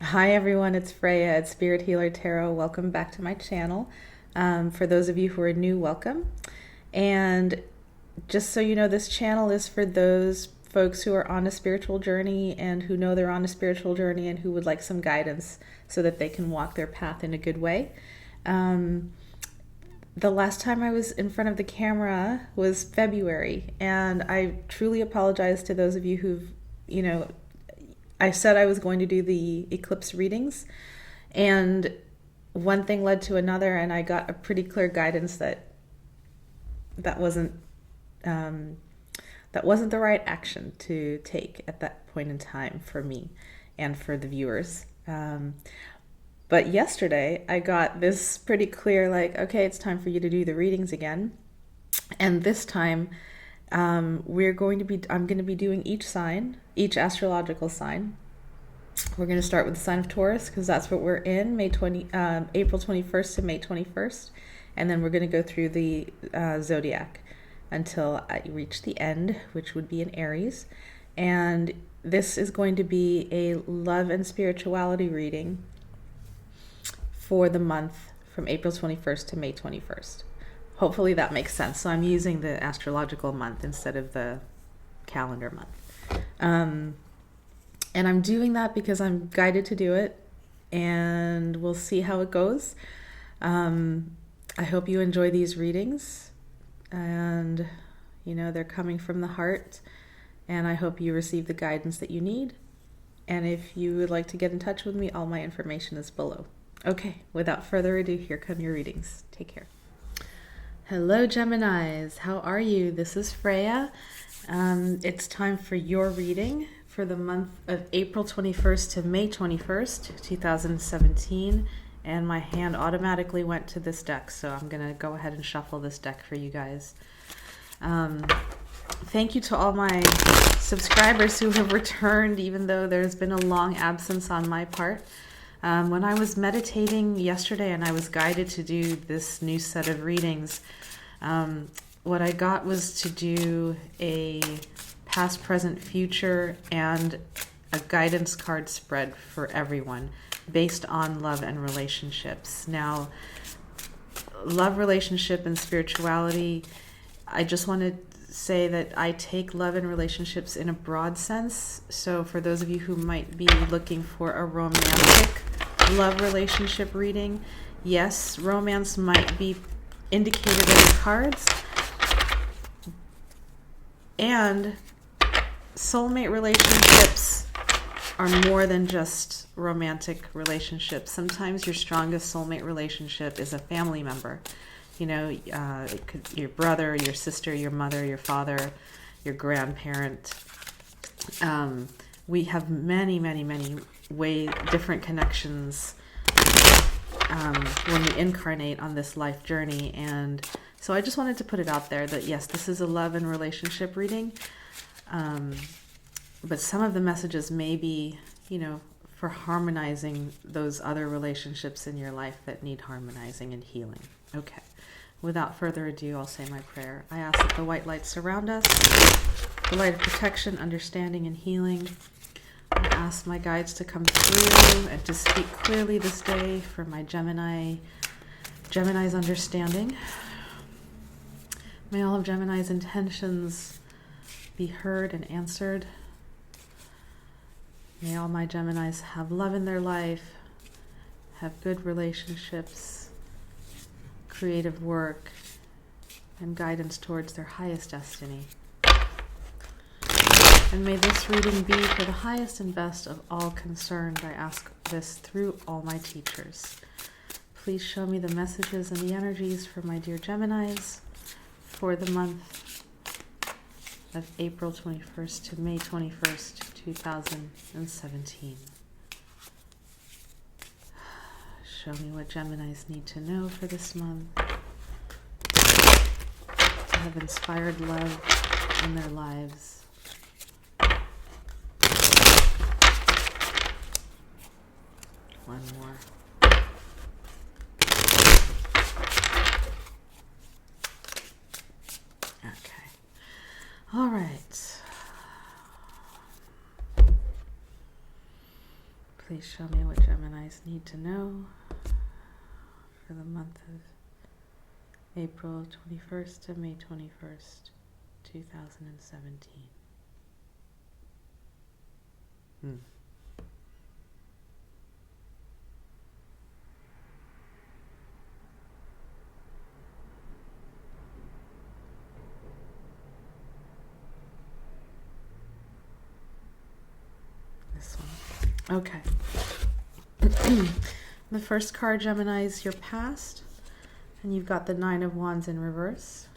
Hi everyone, it's Freya at Spirit Healer Tarot. Welcome back to my channel. For those of you who are new, welcome. And just so you know, this channel is for those folks who are on a spiritual journey and who know they're on a spiritual journey and who would like some guidance so that they can walk their path in a good way. The last time I was in front of the camera was February, and I truly apologize to those of you who've, I said I was going to do the eclipse readings, and one thing led to another, and I got a pretty clear guidance that wasn't the right action to take at that point in time for me and for the viewers. But yesterday I got this pretty clear, like, okay, it's time for you to do the readings again. And this time I'm going to be doing each sign, each astrological sign. We're going to start with the sign of Taurus because that's what we're in, April 21st to May 21st. And then we're going to go through the zodiac until I reach the end, which would be in Aries. And this is going to be a love and spirituality reading for the month from April 21st to May 21st. Hopefully that makes sense. So I'm using the astrological month instead of the calendar month. And I'm doing that because I'm guided to do it, and we'll see how it goes. I hope you enjoy these readings, and they're coming from the heart, and I hope you receive the guidance that you need. And if you would like to get in touch with me, all my information is below. Okay, without further ado, here come your readings. Take care. Hello, Geminis. How are you? This is Freya. It's time for your reading for the month of April 21st to May 21st, 2017. And my hand automatically went to this deck, so I'm going to go ahead and shuffle this deck for you guys. Thank you to all my subscribers who have returned, even though there's been a long absence on my part. When I was meditating yesterday and I was guided to do this new set of readings, what I got was to do a past, present, future, and a guidance card spread for everyone based on love and relationships. Now, love, relationship, and spirituality, I just want to say that I take love and relationships in a broad sense. So for those of you who might be looking for a romantic love relationship reading, yes, romance might be indicated in the cards, and soulmate relationships are more than just romantic relationships. Sometimes your strongest soulmate relationship is a family member. It could your brother, your sister, your mother, your father, your grandparent. We have many, many, many different connections when we incarnate on this life journey. And so I just wanted to put it out there that yes, this is a love and relationship reading. But some of the messages may be, for harmonizing those other relationships in your life that need harmonizing and healing. Okay. Without further ado, I'll say my prayer. I ask that the white light surround us, the light of protection, understanding, and healing. I ask my guides to come through and to speak clearly this day for my Gemini's understanding. May all of Gemini's intentions be heard and answered. May all my Geminis have love in their life, have good relationships, creative work, and guidance towards their highest destiny. And may this reading be for the highest and best of all concerned. I ask this through all my teachers. Please show me the messages and the energies for my dear Geminis for the month of April 21st to May 21st, 2017. Show me what Geminis need to know for this month to have inspired love in their lives. One more. Okay. All right. Please show me what Geminis need to know for the month of April 21st to May 21st, 2017. This one. Okay. The first card, Gemini, is your past, and you've got the Nine of Wands in reverse.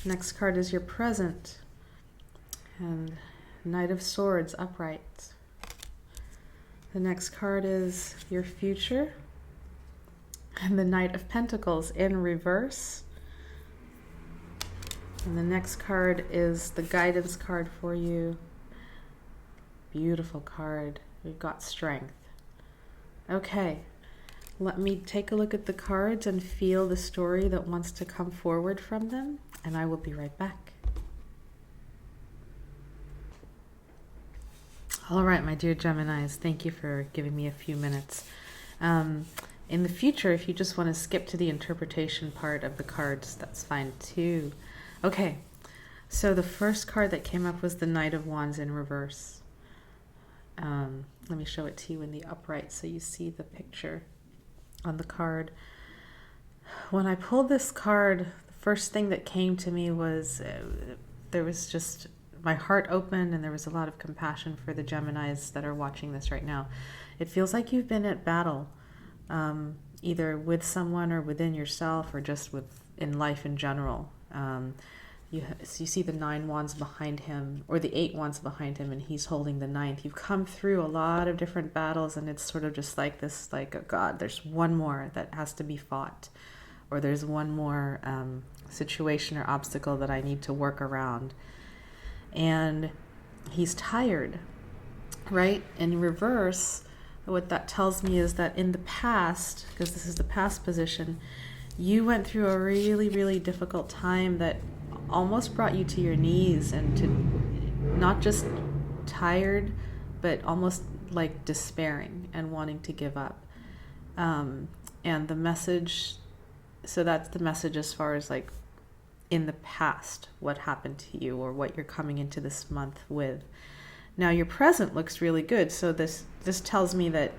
Next card is your present, and Knight of Swords upright. The next card is your future, and the Knight of Pentacles in reverse. And the next card is the guidance card for you. Beautiful card. We've got strength. Okay, let me take a look at the cards and feel the story that wants to come forward from them, and I will be right back. All right, my dear Geminis, thank you for giving me a few minutes. In the future, if you just want to skip to the interpretation part of the cards, that's fine too. Okay, so the first card that came up was the Knight of Wands in reverse. Let me show it to you in the upright so you see the picture on the card. When I pulled this card, the first thing that came to me was there was just my heart opened, and there was a lot of compassion for the Geminis that are watching this right now. It feels like you've been at battle, either with someone or within yourself, or just in life in general. You see the 9 wands behind him, or the 8 wands behind him, and he's holding the 9th. You've come through a lot of different battles, and it's sort of just like this, like, oh God, there's one more that has to be fought, or there's one more situation or obstacle that I need to work around. And he's tired, right? In reverse, what that tells me is that in the past, because this is the past position, you went through a really, really difficult time that almost brought you to your knees, and to not just tired, but almost like despairing and wanting to give up. And the message, so that's the message as far as like in the past, what happened to you, or what you're coming into this month with. Now your present looks really good. So this tells me that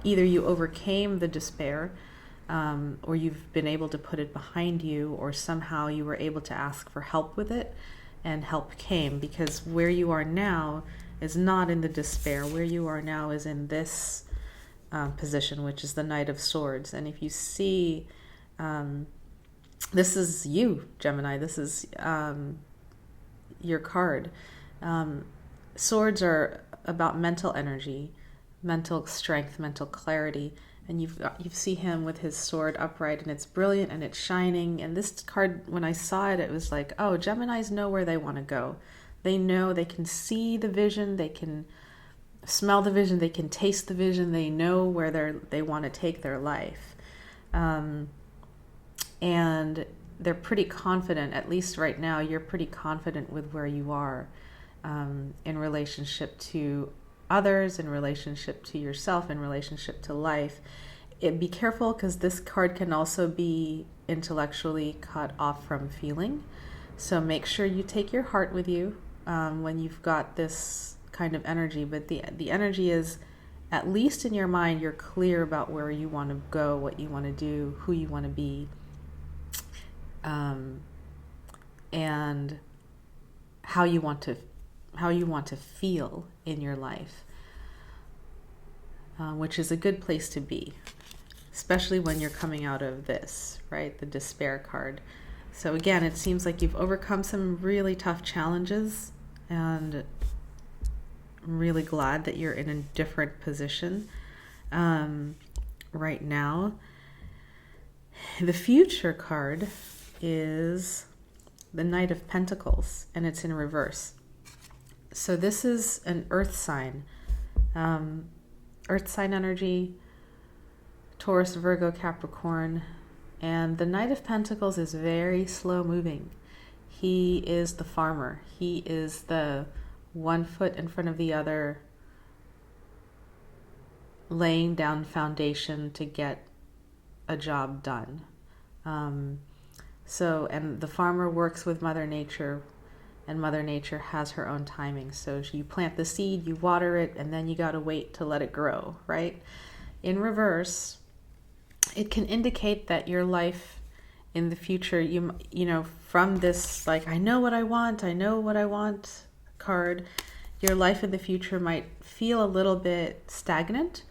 either you overcame the despair, or you've been able to put it behind you, or somehow you were able to ask for help with it, and help came, because where you are now is not in the despair. Where you are now is in this position, which is the Knight of Swords. And if you see, this is you, Gemini. This is your card. Swords are about mental energy, mental strength, mental clarity. And you see him with his sword upright, and it's brilliant and it's shining. And this card, when I saw it, it was like, oh, Geminis know where they want to go. They know, they can see the vision, they can smell the vision, they can taste the vision. They know where they want to take their life. And they're pretty confident, at least right now, you're pretty confident with where you are in relationship to others, in relationship to yourself, in relationship to life. Be careful, because this card can also be intellectually cut off from feeling. So make sure you take your heart with you when you've got this kind of energy. But the energy is, at least in your mind, you're clear about where you want to go, what you want to do, who you want to be, and how you want to feel in your life, which is a good place to be, especially when you're coming out of this, right? The despair card. So again, it seems like you've overcome some really tough challenges, and I'm really glad that you're in a different position right now. The future card is the Knight of Pentacles, and it's in reverse. So this is an earth sign energy, Taurus, Virgo, Capricorn. And the Knight of Pentacles is very slow moving. He is the farmer. He is the one foot in front of the other, laying down foundation to get a job done. And the farmer works with Mother Nature, and Mother Nature has her own timing. So you plant the seed, you water it, and then you got to wait to let it grow, right? In reverse, it can indicate that your life in the future, you know, from this, like, I know what I want card, your life in the future might feel a little bit stagnant,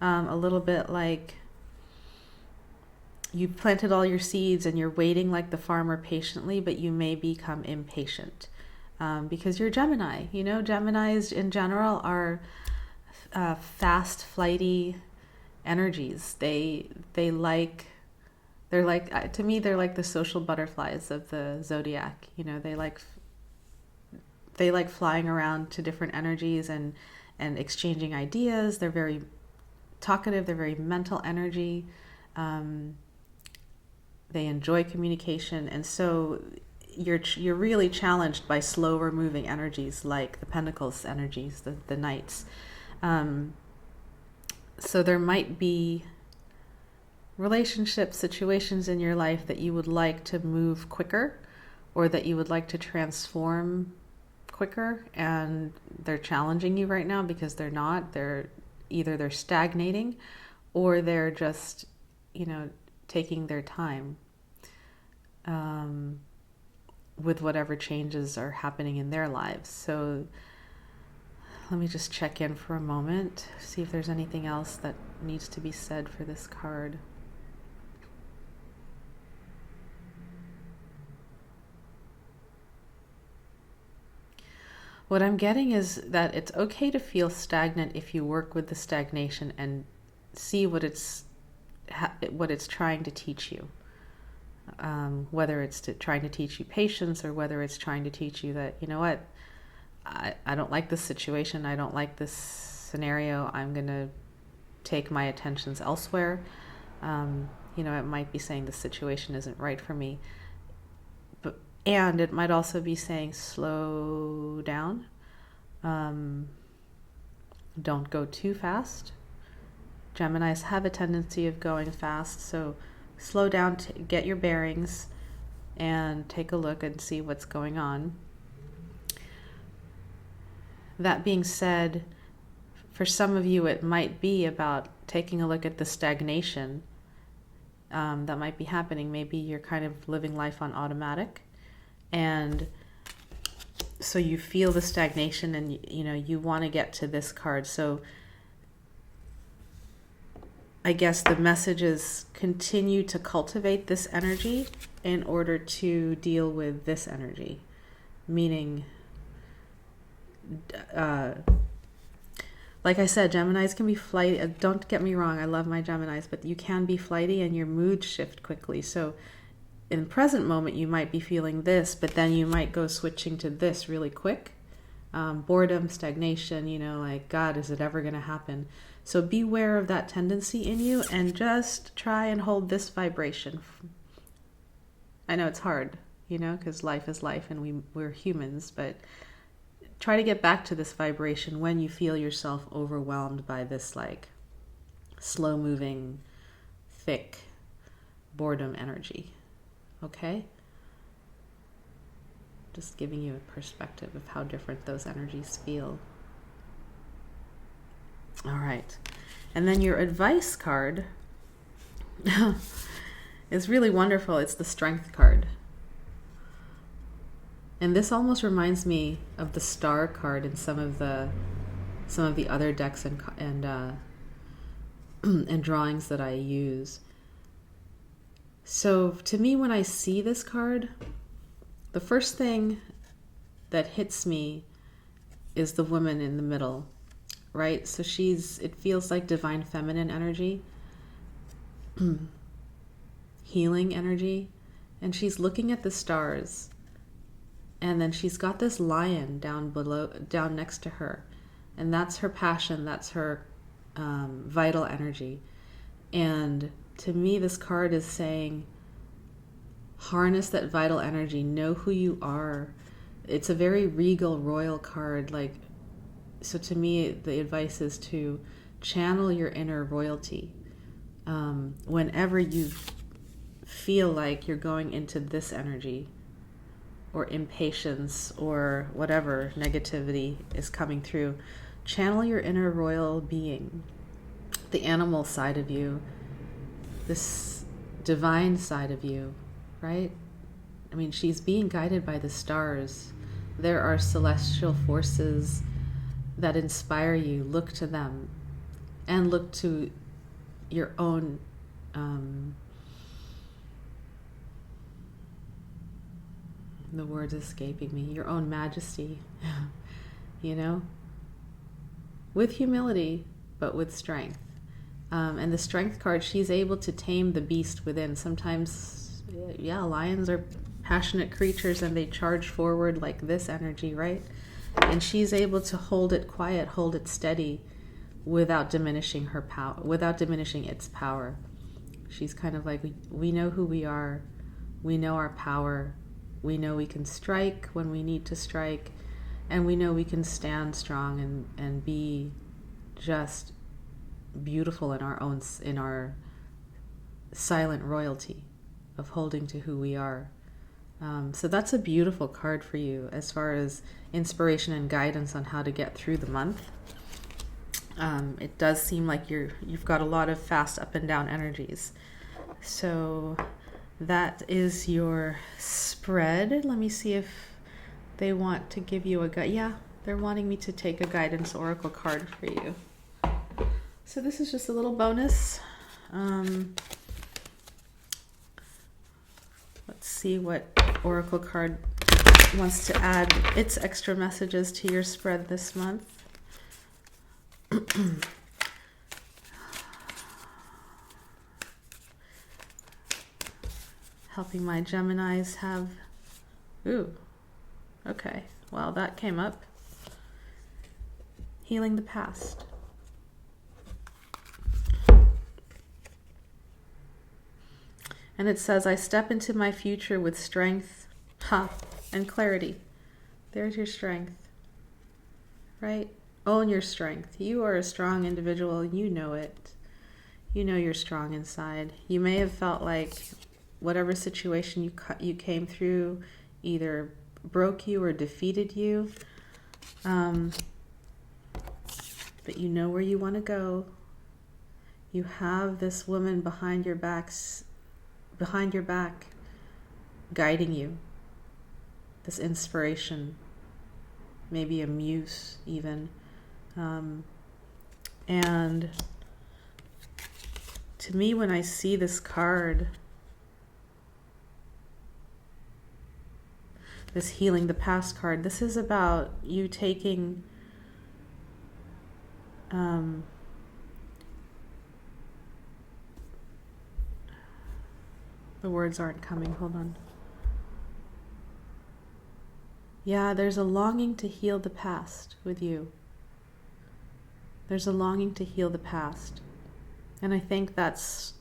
a little bit like you planted all your seeds and you're waiting like the farmer patiently, but you may become impatient because you're Gemini. You know, Geminis in general are fast, flighty energies. They're like, to me, they're like the social butterflies of the zodiac. You know, they like flying around to different energies and exchanging ideas. They're very talkative. They're very mental energy. They enjoy communication, and so you're really challenged by slower moving energies like the Pentacles energies, the Knights. So there might be relationships, situations in your life that you would like to move quicker, or that you would like to transform quicker, and they're challenging you right now because they're not. They're stagnating, or they're just, you know, taking their time with whatever changes are happening in their lives. So let me just check in for a moment, see if there's anything else that needs to be said for this card. What I'm getting is that it's okay to feel stagnant if you work with the stagnation and see what it's trying to teach you. Whether it's trying to teach you patience, or whether it's trying to teach you that, you know what, I don't like this situation, I don't like this scenario, I'm going to take my attentions elsewhere. You know, it might be saying the situation isn't right for me. And it might also be saying slow down. Don't go too fast. Geminis have a tendency of going fast, so slow down, get your bearings, and take a look and see what's going on. That being said, for some of you, it might be about taking a look at the stagnation that might be happening. Maybe you're kind of living life on automatic, and so you feel the stagnation, and you know you want to get to this card. So I guess the message is continue to cultivate this energy in order to deal with this energy. Meaning, like I said, Geminis can be flighty. Don't get me wrong, I love my Geminis, but you can be flighty and your moods shift quickly. So in the present moment, you might be feeling this, but then you might go switching to this really quick. Boredom, stagnation, you know, like, God, is it ever going to happen? So beware of that tendency in you and just try and hold this vibration. I know it's hard, you know, because life is life and we're humans, but try to get back to this vibration when you feel yourself overwhelmed by this, like, slow moving, thick boredom energy. Okay? Just giving you a perspective of how different those energies feel. All right. And then your advice card is really wonderful. It's the Strength card. And this almost reminds me of the Star card in some of the other decks and drawings that I use. So to me, when I see this card, the first thing that hits me is the woman in the middle, right? So it feels like divine feminine energy, healing energy, and she's looking at the stars, and then she's got this lion down next to her, and that's her passion, that's her vital energy. And to me, this card is saying, harness that vital energy, know who you are. It's a very regal, royal card. Like, so to me, the advice is to channel your inner royalty. Whenever you feel like you're going into this energy or impatience or whatever negativity is coming through, channel your inner royal being, the animal side of you, this divine side of you, right? I mean, she's being guided by the stars. There are celestial forces that inspire you. Look to them and look to your own the word's escaping me, your own majesty, you know, with humility, but with strength. And the strength card, she's able to tame the beast within. Sometimes, yeah, lions are passionate creatures and they charge forward like this energy, right? And she's able to hold it quiet, hold it steady without diminishing her power, without diminishing its power. She's kind of like, we know who we are, we know our power, we know we can strike when we need to strike, and we know we can stand strong and be just beautiful in our silent royalty of holding to who we are. So that's a beautiful card for you as far as inspiration and guidance on how to get through the month. It does seem like you've got a lot of fast up and down energies. So that is your spread. Let me see if they want to give you a guide. Yeah, they're wanting me to take a guidance oracle card for you. So this is just a little bonus. Let's see what oracle card wants to add its extra messages to your spread this month. Helping my Geminis have... Ooh, okay. Well, that came up. Healing the past. And it says, I step into my future with strength, and clarity. There's your strength, right? Own your strength. You are a strong individual. You know it. You know you're strong inside. You may have felt like whatever situation you came through either broke you or defeated you. But you know where you want to go. You have this woman behind your back, guiding you. This inspiration, maybe a muse even. And to me, when I see this card, this healing the past card, this is about you taking the words aren't coming, hold on. Yeah, there's a longing to heal the past with you. There's a longing to heal the past. And I think that's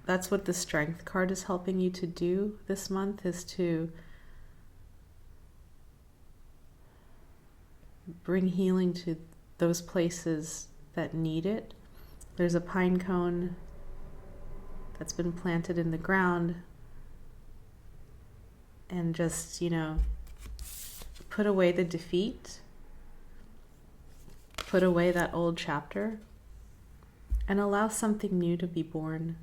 what the strength card is helping you to do this month, is to bring healing to those places that need it. There's a pine cone that's been planted in the ground, and just, put away the defeat, put away that old chapter, and allow something new to be born.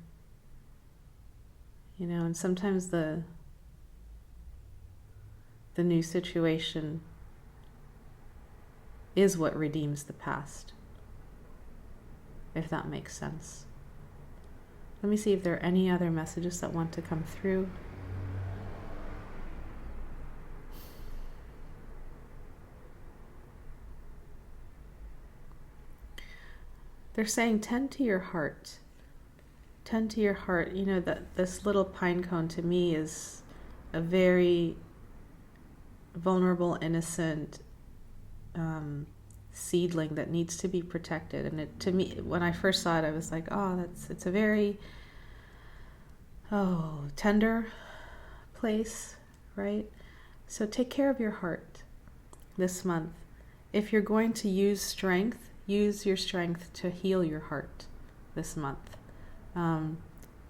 And sometimes the new situation is what redeems the past, if that makes sense. Let me see if there are any other messages that want to come through. They're saying, tend to your heart. Tend to your heart. That this little pine cone to me is a very vulnerable, innocent seedling that needs to be protected. And to me, when I first saw it, I was like, it's a very tender place, right? So take care of your heart this month. If you're going to use strength, Use your strength to heal your heart this month.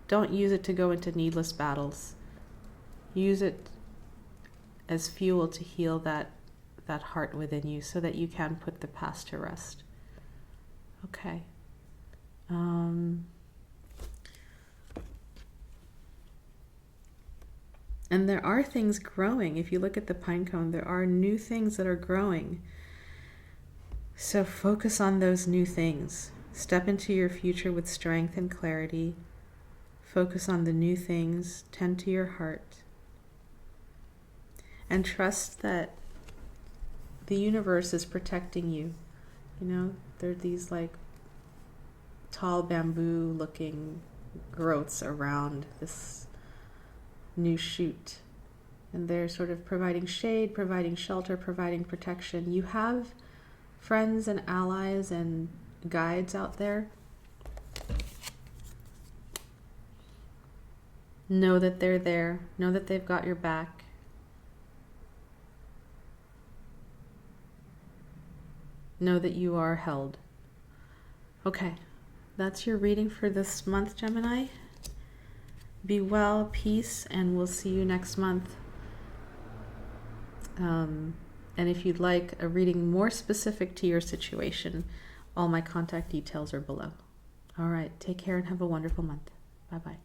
Don't use it to go into needless battles. Use it as fuel to heal that heart within you so that you can put the past to rest. Okay. And there are things growing. If you look at the pine cone, there are new things that are growing. So focus on those new things. Step into your future with strength and clarity. Focus on the new things. Tend to your heart. And trust that the universe is protecting you. You know, there are these like tall bamboo looking growths around this new shoot. And they're sort of providing shade, providing shelter, providing protection. You have friends and allies and guides out there. Know that they're there. Know that they've got your back. Know that you are held. Okay, that's your reading for this month, Gemini. Be well, peace, and we'll see you next month. And if you'd like a reading more specific to your situation, all my contact details are below. All right, take care and have a wonderful month. Bye-bye.